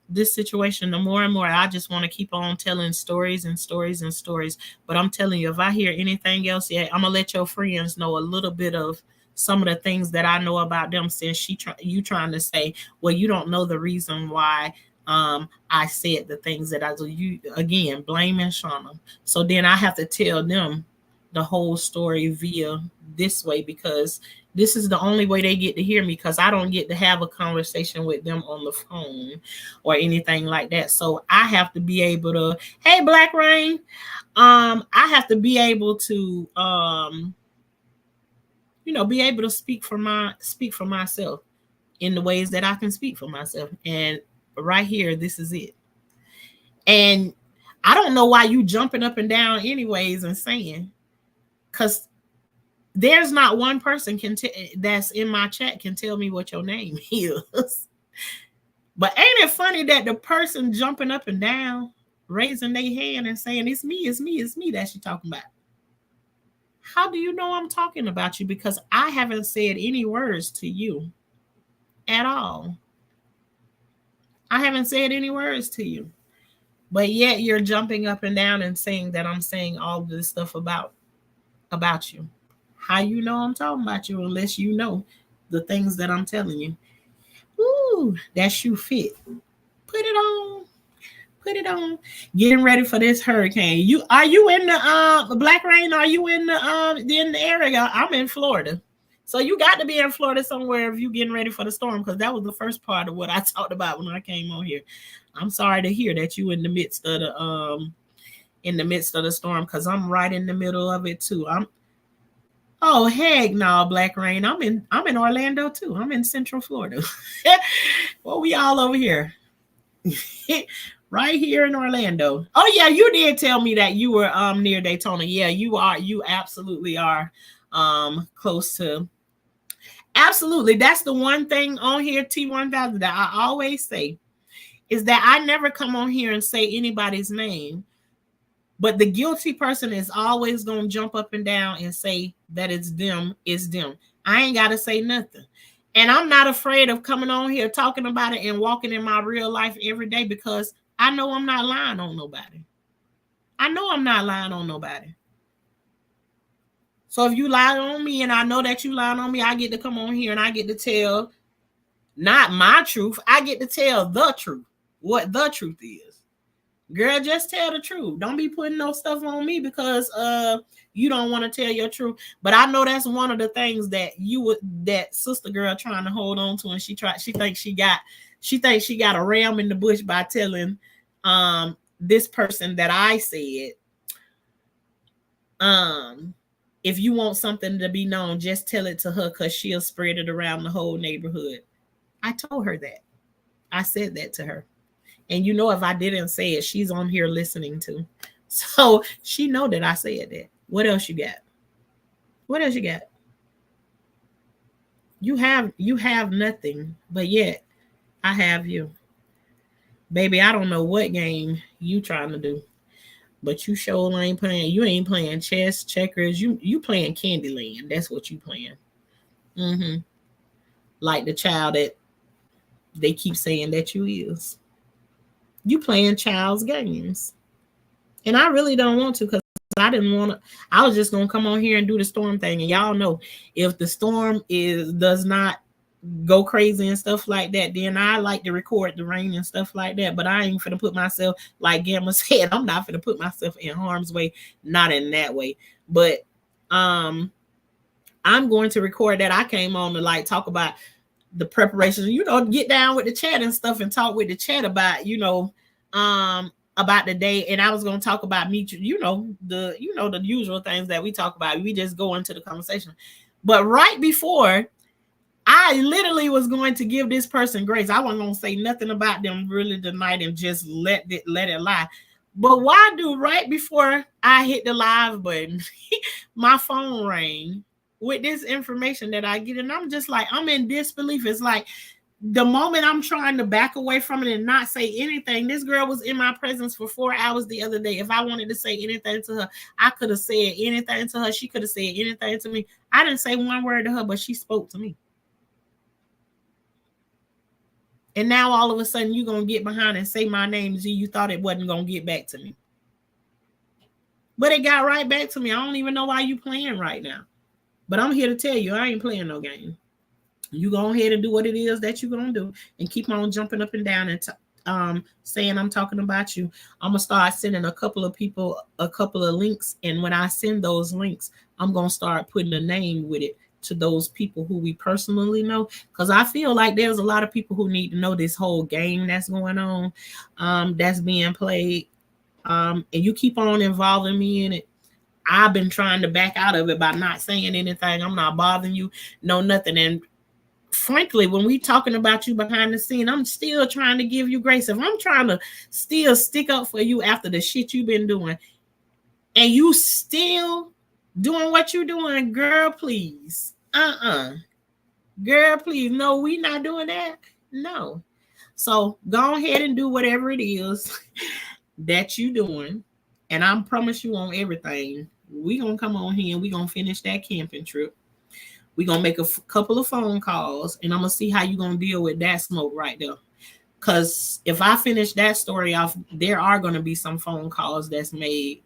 this situation, the more and more I just want to keep on telling stories and stories and stories. But I'm telling you, if I hear anything else, yeah, I'm gonna let your friends know a little bit of some of the things that I know about them. Since you trying to say, well, you don't know the reason why I said the things that I do. You again blaming Shauna. So then I have to tell them the whole story via this way because this is the only way they get to hear me because I don't get to have a conversation with them on the phone or anything like that. So I have to be able to, hey Black Rain, I have to be able to be able to speak for myself in the ways that I can speak for myself. And right here, this is it. And I don't know why you jumping up and down anyways and saying, because there's not one person that's in my chat can tell me what your name is. But ain't it funny that the person jumping up and down, raising their hand and saying, it's me that she talking about? How do you know I'm talking about you? Because I haven't said any words to you at all. I haven't said any words to you. But yet you're jumping up and down and saying that I'm saying all this stuff about you. How you know I'm talking about you unless you know the things that I'm telling you. Ooh, that shoe fit. Put it on. Put it on. Getting ready for this hurricane. Are you in the Black Rain? Are you in the area? I'm in Florida. So you got to be in Florida somewhere if you getting ready for the storm, because that was the first part of what I talked about when I came on here. I'm sorry to hear that you in the midst of the storm, because I'm right in the middle of it too. Oh heck no, Black Rain. I'm in Orlando too. I'm in Central Florida. Well, we all over here. Right here in Orlando. Oh yeah, you did tell me that you were near Daytona. Yeah, you are. You absolutely are close to. Absolutely. That's the one thing on here, T1000, that I always say is that I never come on here and say anybody's name. But the guilty person is always going to jump up and down and say that it's them. I ain't got to say nothing. And I'm not afraid of coming on here talking about it and walking in my real life every day, because I know I'm not lying on nobody. I know I'm not lying on nobody. So if you lie on me and I know that you lying on me, I get to come on here and I get to tell not my truth. I get to tell the truth, what the truth is. Girl, just tell the truth. Don't be putting no stuff on me because you don't want to tell your truth. But I know that's one of the things that that sister girl trying to hold on to, and she thinks she got a ram in the bush by telling this person that I said, if you want something to be known, just tell it to her because she'll spread it around the whole neighborhood. I told her that. I said that to her. And you know, if I didn't say it, she's on here listening to. So she know that I said that. What else you got? What else you got? You have nothing, but yet I have you. Baby, I don't know what game you trying to do, but you sure ain't playing. You ain't playing chess, checkers. You playing Candyland. That's what you playing. Mm-hmm. Like the child that they keep saying that you is. You playing child's games. And I really don't want to, because I didn't want to. I was just going to come on here and do the storm thing. And y'all know, if the storm does not go crazy and stuff like that, then I like to record the rain and stuff like that. But I ain't finna put myself, like Gamma said, I'm not finna put myself in harm's way. Not in that way. But I'm going to record that. I came on to like talk about the preparations, get down with the chat and stuff and talk with the chat about, about the day. And I was going to talk about the usual things that we talk about. We just go into the conversation. But right before, I literally was going to give this person grace. I wasn't going to say nothing about them really tonight and just let it lie. But why do right before I hit the live button, my phone rang. with this information that I get. And I'm just like, I'm in disbelief. It's like the moment I'm trying to back away from it and not say anything, this girl was in my presence for 4 hours the other day. If I wanted to say anything to her, I could have said anything to her. She could have said anything to me. I didn't say one word to her, but she spoke to me. And now all of a sudden you're going to get behind and say my name, Z. You thought it wasn't going to get back to me. But it got right back to me. I don't even know why you playing right now. But I'm here to tell you, I ain't playing no game. You go ahead and do what it is that you're going to do and keep on jumping up and down and saying I'm talking about you. I'm going to start sending a couple of people a couple of links. And when I send those links, I'm going to start putting a name with it to those people who we personally know. Because I feel like there's a lot of people who need to know this whole game that's going on, that's being played. And you keep on involving me in it. I've been trying to back out of it by not saying anything. I'm not bothering you, no nothing. And frankly, when we talking about you behind the scene, I'm still trying to give you grace. If I'm trying to still stick up for you after the shit you've been doing, and you still doing what you're doing, girl, please. Girl, please. No, we not doing that. No. So go ahead and do whatever it is that you doing. And I promise you on everything, we gonna come on here and we gonna finish that camping trip. We gonna make a couple of phone calls, and I'm gonna see how you gonna deal with that smoke right there. Because if I finish that story off, there are gonna be some phone calls that's made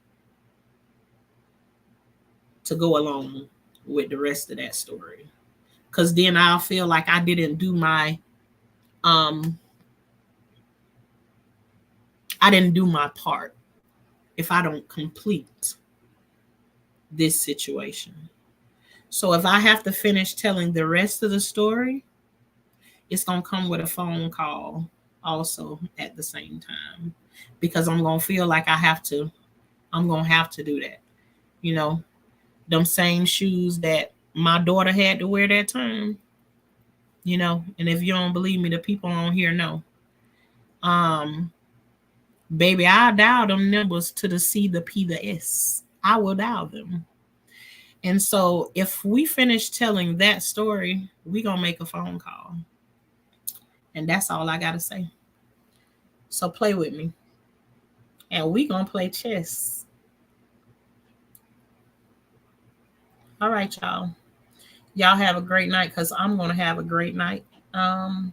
to go along with the rest of that story. Because then I'll feel like I didn't do my part if I don't complete this situation. So if I have to finish telling the rest of the story, it's going to come with a phone call also at the same time, because I'm going to feel like I'm going to have to do that. You know, them same shoes that my daughter had to wear that time, you know, and if you don't believe me, the people on here know. Baby, I'll dial them numbers to the C, the P, the S. I will dial them. And so if we finish telling that story, we going to make a phone call. And that's all I got to say. So play with me. And we going to play chess. All right, y'all. Y'all have a great night, because I'm going to have a great night. And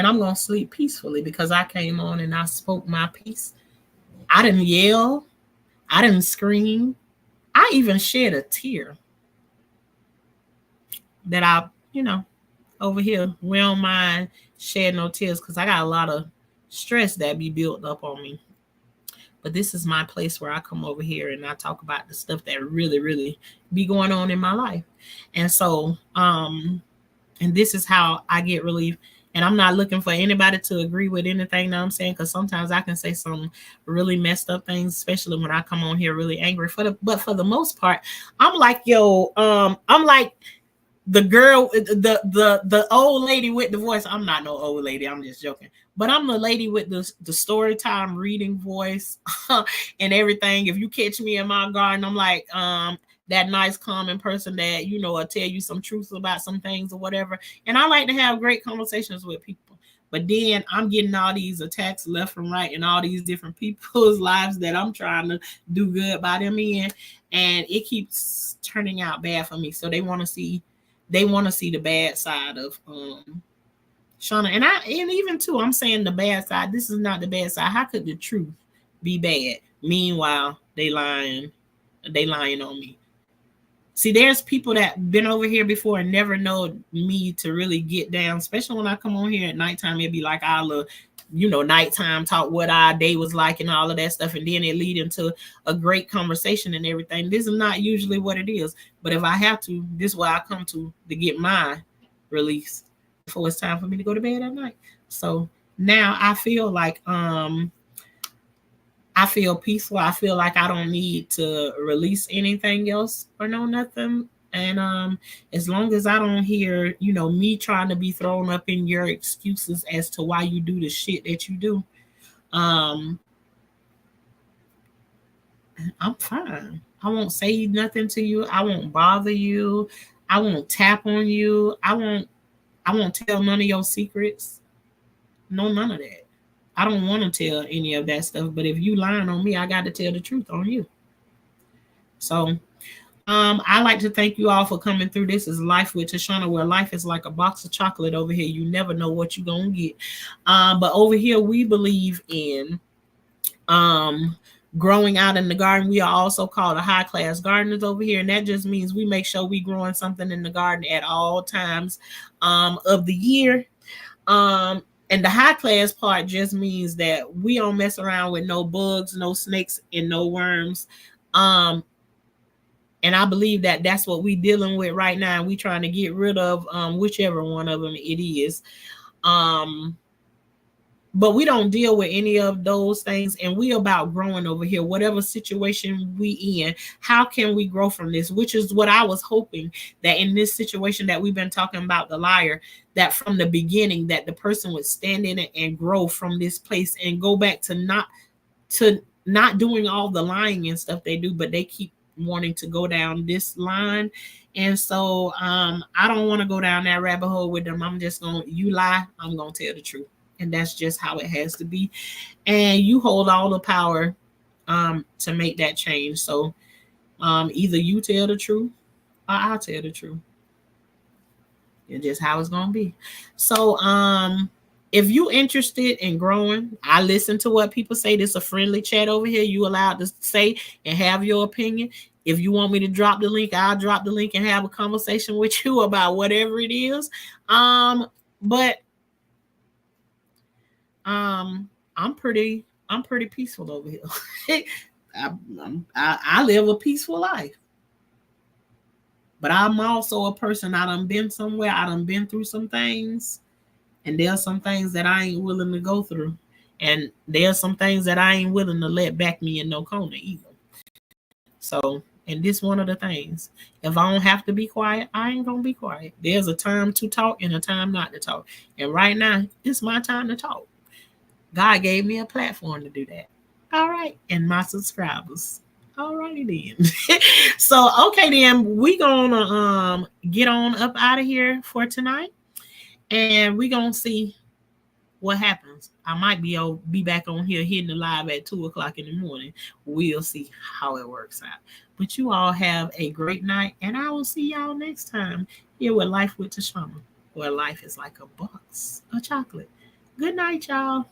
I'm going to sleep peacefully because I came on and I spoke my piece. I didn't yell. I didn't scream. I even shed a tear that I, over here, we don't mind shed no tears because I got a lot of stress that be built up on me. But this is my place where I come over here and I talk about the stuff that really, really be going on in my life. And so, and this is how I get relief. And I'm not looking for anybody to agree with anything that I'm saying, because sometimes I can say some really messed up things, especially when I come on here really angry. But for the most part, I'm like, I'm like the girl, the old lady with the voice. I'm not no old lady. I'm just joking. But I'm the lady with the story time reading voice and everything. If you catch me in my garden, I'm like that nice, calming person that, will tell you some truth about some things or whatever. And I like to have great conversations with people. But then I'm getting all these attacks left and right and all these different people's lives that I'm trying to do good by them in. And it keeps turning out bad for me. So they want to see the bad side of Shauna. And even too, I'm saying the bad side. This is not the bad side. How could the truth be bad? Meanwhile, they lying on me. See, there's people that been over here before and never know me to really get down, especially when I come on here at nighttime. It'd be like our nighttime talk, what our day was like and all of that stuff. And then it lead into a great conversation and everything. This is not usually what it is. But if I have to, this is where I come to get my release before it's time for me to go to bed at night. So now I feel like I feel peaceful. I feel like I don't need to release anything else or nothing. And as long as I don't hear, me trying to be thrown up in your excuses as to why you do the shit that you do, I'm fine. I won't say nothing to you. I won't bother you. I won't tap on you. I won't tell none of your secrets. No, none of that. I don't want to tell any of that stuff. But if you lying on me, I got to tell the truth on you. So I like to thank you all for coming through. This is Life with Tashana, where life is like a box of chocolate over here. You never know what you're gonna get. But over here we believe in um growing out in the garden. We are also called a high class gardeners over here, and that just means we make sure we growing something in the garden at all times of the year. Um and the high class part just means that we don't mess around with no bugs, no snakes, and no worms. Um and I believe that that's what we dealing with right now. We trying to get rid of whichever one of them it is. Um but we don't deal with any of those things, and we about growing over here, whatever situation we in. How can we grow from this? Which is what I was hoping, that in this situation that we've been talking about, the liar, that from the beginning that the person would stand in it and grow from this place and go back to not doing all the lying and stuff they do, but they keep wanting to go down this line. And so I don't want to go down that rabbit hole with them. I'm just going, you lie, I'm going to tell the truth. And that's just how it has to be. And you hold all the power to make that change. So either you tell the truth or I'll tell the truth. It's just how it's gonna be. So if you interested in growing, I listen to what people say. This is a friendly chat over here. You allowed to say and have your opinion. If you want me to drop the link, I'll drop the link and have a conversation with you about whatever it is. But I'm pretty peaceful over here. I live a peaceful life. But I'm also a person, I done been somewhere, I done been through some things, and there's some things that I ain't willing to go through. And there's some things that I ain't willing to let back me in no corner either. So, and this one of the things. If I don't have to be quiet, I ain't gonna be quiet. There's a time to talk and a time not to talk. And right now, it's my time to talk. God gave me a platform to do that. All right. And my subscribers. All righty then. So okay then, we gonna get on up out of here for tonight, and we gonna see what happens. I might be back on here hitting the live at 2 o'clock in the morning. We'll see how it works out. But you all have a great night, and I will see y'all next time here with Life with Tashana, where life is like a box of chocolate. Good night, y'all.